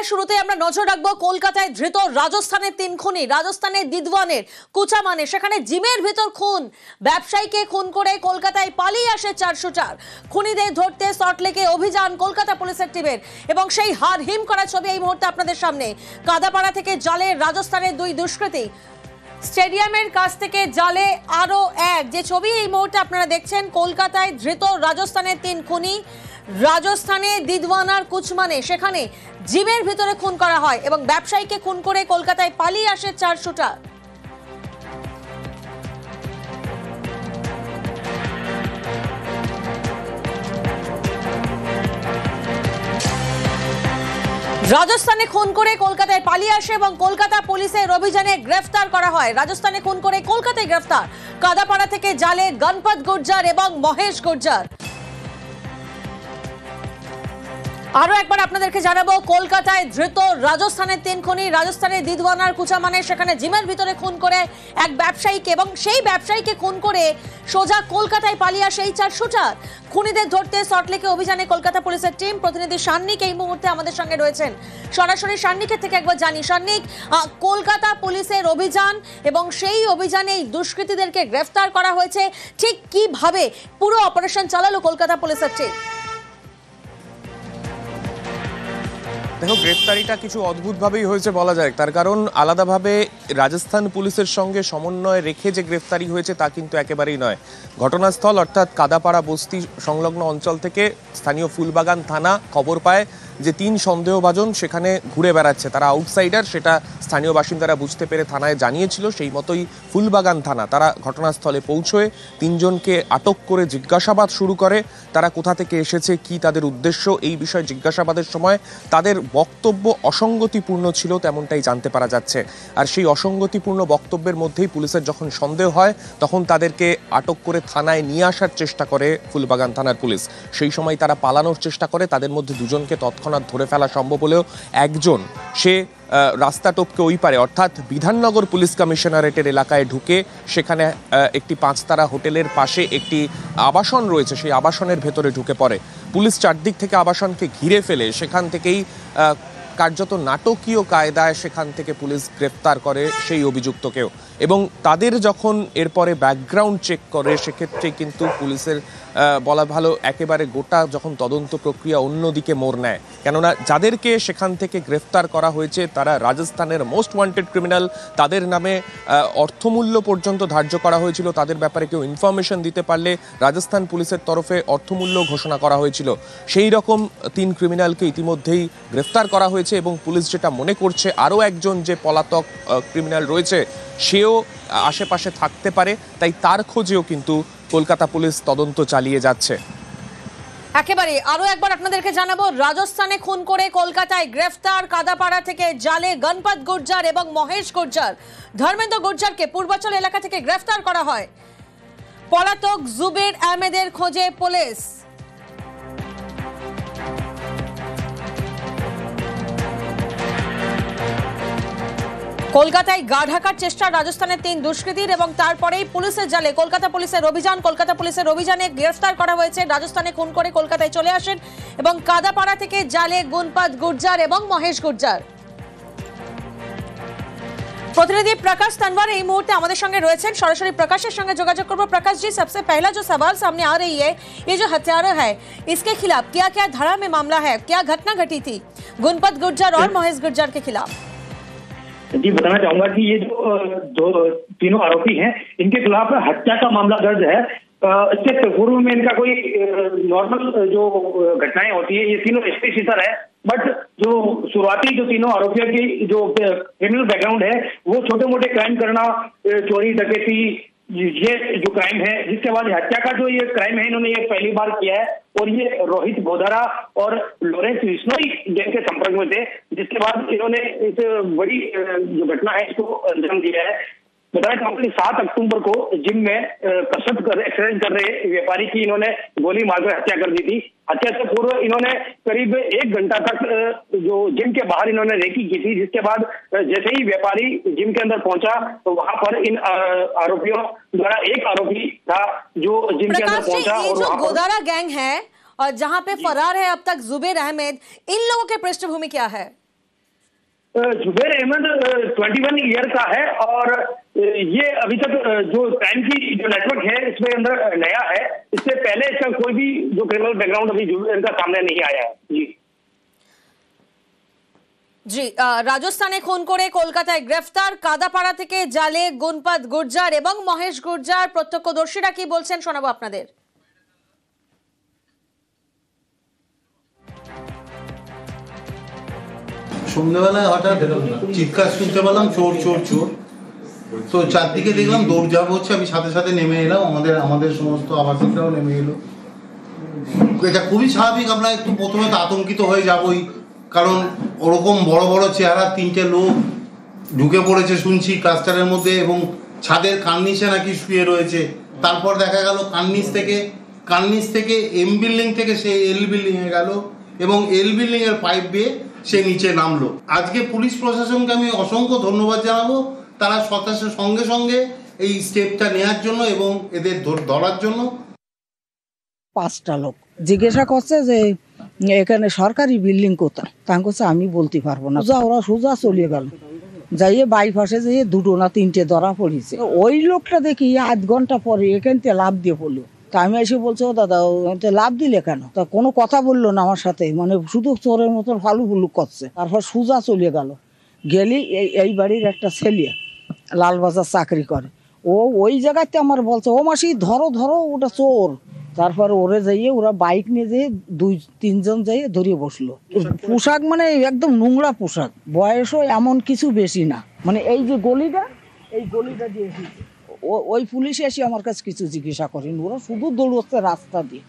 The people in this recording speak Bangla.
খবরের শুরুতে আমরা নজর রাখবো কলকাতায় ধৃত রাজস্থানের 3 খুনি। রাজস্থানের দিদওয়ানের কুচামানে সেখানে জিমের ভেতর খুন, ব্যবসায়ীকে খুন করে কলকাতায় পালিয়ে আসে 404। খুনিদের ধরতে সল্টলেকে অভিযান কলকাতা পুলিশের টিমের এবং সেই হার হিম করা ছবি এই মুহূর্তে আপনাদের সামনে। কাদাপাড়া থেকে জালে রাজস্থানের 2 দুষ্কৃতী, স্টেডিয়ামের কাছ থেকে জালে আরো এক, যে ছবি এই মুহূর্তে আপনারা দেখছেন। কলকাতায় ধৃত রাজস্থানের 3 খুনি। রাজস্থানে দিদওয়ানার কুচমানে সেখানে জিমের ভিতরে খুন করা হয় এবং ব্যবসায়ীকে খুন করে কলকাতায় পালিয়ে আসে 400টা। রাজস্থানে খুন করে কলকাতায় পালিয়ে আসে এবং কলকাতা পুলিশের অভিযানে গ্রেফতার করা হয়। রাজস্থানে খুন করে কলকাতায় গ্রেফতার কাদাপাড়া থেকে জালে গণপত গুর্জার এবং মহেশ গুর্জার। আরো একবার আপনাদেরকে জানাবো, কলকাতায় ধৃত রাজস্থানের 3 খুনি। রাজস্থানের দিদওয়ানার কুচামানে সেখানে জিমের ভিতরে খুন করে এক ব্যবসায়ীকে এবং সেই ব্যবসায়ীকে খুন করে সোজা কলকাতায় পালিয়ে আসে এই 400টা। খুনিদের ধরতে সল্টলেকে অভিযানে কলকাতা পুলিশের টিম। প্রতিনিধি সান্নিক এই মুহূর্তে আমাদের সঙ্গে রয়েছেন। সরাসরি সান্নিকের থেকে একবার জানি, সান্নিক, কলকাতা পুলিশের অভিযান এবং সেই অভিযানে দুষ্কৃতীদেরকে গ্রেফতার করা হয়েছে, ঠিক কিভাবে পুরো অপারেশন চালালো কলকাতা পুলিশের টিম? দেখো, গ্রেফতারিটা কিছু অদ্ভুতভাবেই হয়েছে বলা যায়, তার কারণ আলাদাভাবে রাজস্থান পুলিশের সঙ্গে সমন্বয় রেখে যে গ্রেফতারি হয়েছে তা কিন্তু একেবারেই নয়। ঘটনাস্থল অর্থাৎ কাদাপাড়া বস্তি সংলগ্ন অঞ্চল থেকে স্থানীয় ফুলবাগান থানা খবর পায় যে 3 সন্দেহভাজন সেখানে ঘুরে বেড়াচ্ছে, তারা আউটসাইডার, সেটা স্থানীয় বাসিন্দারা বুঝতে পেরে থানায় জানিয়েছিল। সেই মতোই ফুলবাগান থানা তারা ঘটনাস্থলে পৌঁছয়ে 3 জনকে আটক করে জিজ্ঞাসাবাদ শুরু করে। তারা কোথা থেকে এসেছে, কি তাদের উদ্দেশ্য, এই বিষয়ে জিজ্ঞাসাবাদের সময় তাদের বক্তব্য অসঙ্গতিপূর্ণ ছিল তেমনটাই জানতে পারা যাচ্ছে। আর সেই অসঙ্গতিপূর্ণ বক্তব্যের মধ্যেই পুলিশের যখন সন্দেহ হয় তখন তাদেরকে আটক করে থানায় নিয়ে আসার চেষ্টা করে ফুলবাগান থানার পুলিশ। সেই সময় তারা পালানোর চেষ্টা করে, তাদের মধ্যে 2 জনকে তৎক্ষণাৎ ধরে ফেলা সম্ভব হলেও একজন সে রাস্তা টপকে ওই পারে অর্থাৎ বিধাননগর পুলিশ কমিশনারেটের এলাকায় ঢুকে সেখানে একটি 5 তারা হোটেলের পাশে একটি আবাসন রয়েছে, সেই আবাসনের ভেতরে ঢুকে পড়ে। পুলিশ চারদিক থেকে আবাসনকে ঘিরে ফেলে সেখান থেকেই কার্যত নাটকীয় কায়দায় সেখান থেকে পুলিশ গ্রেফতার করে সেই অভিযুক্তকেও। এবং তাদের যখন এরপরে ব্যাকগ্রাউন্ড চেক করে সেক্ষেত্রে কিন্তু পুলিশের বলা ভালো একেবারে গোটা যখন তদন্ত প্রক্রিয়া অন্যদিকে মোড় নেয়। কেননা যাদেরকে সেখান থেকে গ্রেফতার করা হয়েছে তারা রাজস্থানের মোস্ট ওয়ান্টেড ক্রিমিনাল, তাদের নামে অর্থমূল্য পর্যন্ত ধার্য করা হয়েছিল। তাদের ব্যাপারে কেউ ইনফরমেশন দিতে পারলে রাজস্থান পুলিশের তরফে অর্থমূল্য ঘোষণা করা হয়েছিল। সেই রকম 3 ক্রিমিনালকে ইতিমধ্যেই গ্রেফতার করা হয়েছে এবং পুলিশ যেটা মনে করছে আরও একজন যে পলাতক ক্রিমিনাল রয়েছে সেও আশেপাশে থাকতে পারে, তাই তার খোঁজেও কিন্তু কলকাতা পুলিশ তদন্ত চালিয়ে যাচ্ছে। একেবারে আরো একবার আপনাদেরকে জানাবো, রাজস্থানে খুন করে কলকাতায় গ্রেফতার কাদাপাড়া থেকে জালে গণপত গুর্জার এবং মহেশ গুর্জার। ধর্মেন্দ্র গুর্জারকে পূর্বাচল এলাকা থেকে গ্রেফতার করা হয়। পলাতক জুবের আহমেদের খোঁজে পুলিশ। কলকাতায় গা ঢাকার চেষ্টা রাজস্থানের 3 দুষ্কৃতীর এবং তারপরেই পুলিশের জালে কলকাতা পুলিশের অভিযান। কলকাতা পুলিশের অভিযানে গ্রেফতার করা হয়েছে। রাজস্থানে খুন করে কলকাতায় চলে আসেন এবং কাদাপাড়া থেকে জালে গণপত গুর্জার এবং মহেশ গুর্জার। प्रतिनिधि प्रकाश तनवार এই মুহূর্তে আমাদের সঙ্গে রয়েছেন, সরাসরি प्रकाशের সঙ্গে যোগাযোগ করব। प्रकाश जी, सबसे पहला जो सवाल सामने आ रही है, ये जो हत्यारा है इसके खिलाफ क्या क्या धारा में मामला है, क्या घटना घटी थी गणपत गुर्जर और महेश गुर्जर के खिलाफ? जी, बताना चाहूंगा कि ये जो 3 आरोपी हैं इनके खिलाफ हत्या का मामला दर्ज है। इससे पूर्व में इनका कोई नॉर्मल जो घटनाएं होती है, ये तीनों एसपी सीटर है, बट जो शुरुआती जो 3 आरोपियों की जो क्रिमिनल बैकग्राउंड है वो छोटे मोटे क्राइम करना, चोरी डकैती, ये जो क्राइम है, जिसके बाद हत्या का जो ये क्राइम है इन्होंने ये पहली बार किया है। और ये रोहित बोधारा और लॉरेंस विश्नोई जिनके संपर्क में थे, जिसके बाद इन्होंने इस बड़ी जो घटना है इसको अंजाम दिया है। बताया चाहूंगा कि 7 अक्टूबर को जिम में कसरत एक्सरसाइज कर रहे व्यापारी की इन्होंने गोली मारकर हत्या कर दी थी। हत्या से पूर्व इन्होंने करीब 1 घंटा तक जो जिम के बाहर इन्होंने रेकी की थी, जिसके बाद जैसे ही व्यापारी जिम के अंदर पहुंचा तो वहां पर इन आरोपियों द्वारा एक आरोपी था जो जिम के अंदर पहुंचा। और जो गोदारा गैंग है और जहां पे फरार है अब तक जुबेर अहमद, इन लोगों के पृष्ठभूमि क्या है? जुबैर अहमद 21 ईयर का है और ये अभी तक जो क्राइम की जो नेटवर्क है इसमें अंदर नया है। इससे पहले इसका कोई भी जो क्रिमिनल बैकग्राउंड अभी इनका सामने नहीं आया है। जी জি, রাজস্থানে খুন করে কলকাতায় গ্রেফতার কাদাপাড়া থেকে জালে গুণপাত গুর্জার এবং মহেশ গুর্জার। প্রত্যক্ষদর্শীরা কি বলছেন শোনাবো আপনাদের। সন্ধ্যেবেলায় হঠাৎ চিৎকার শুনতে পেলাম, চোর চোর চোর। তো চারদিকে দেখলাম দৌড়ঝাঁপ হচ্ছে, আমি সাথে সাথে নেমে এলাম, আমাদের সমস্ত আবাসিকরাও নেমে এলো। এটা খুবই স্বাভাবিক, আমরা একটু প্রথমে তো আতঙ্কিত হয়ে যাবই, কারণ ওরকম বড় বড় চেহারা তিনটে লোক ঢুকে পড়েছে শুনছি ক্লাস্টারের মধ্যে, এবং ছাদের কার্নিশে নাকি শুয়ে রয়েছে। তারপর দেখা গেল কার্নিশ থেকে এম বিল্ডিং থেকে সে এল বিল্ডিং এ গেল এবং এল বিল্ডিং এর পাইপ বেয়ে সে নিচে নামলো। আজকে পুলিশ প্রশাসনকে আমি অসংখ্য ধন্যবাদ জানাবো, তারা সঙ্গে সঙ্গে এই স্টেপটা নেওয়ার জন্য এবং এদের ধরার জন্য। 5টা লোক জিজ্ঞাসা করছে যে এখানে সরকারি বিল্ডিং কোথায়, তা করছে আমি বলতে পারবো না। ওরা সোজা চলে গেল, যাইয়ে বাইপাসে যেয়ে 2 না 3টে ধরা পড়েছে। ওই লোকটা দেখি আধ ঘন্টা পরে এখান থেকে লাভ দিয়ে পড়লো। তা আমি এসে বলছি, ও দাদা লাভ দিলে কেন? তা কোনো কথা বললো না আমার সাথে, মানে শুধু চোরের মতন ফালু ফুলু করছে। তারপর সোজা চলে গেলি এই বাড়ির একটা ছেলে লালবাজার চাকরি করে, ও ওই জায়গাতে আমার বলছে, ও মাসি ধরো ধরো ওটা চোর। তারপরে ওরে যাইয়ে ওরা বাইক নিয়ে যেয়ে 2-3 জন যাইয়ে ধরিয়ে বসলো। পোশাক মানে একদম নোংরা পোশাক, বয়সও এমন কিছু বেশি না, মানে এই যে গলিটা দিয়ে ওই পুলিশ এসে আমার কাছে কিছু জিজ্ঞাসা করেন, ওরা শুধু দৌড়চ্ছে রাস্তা দিয়ে।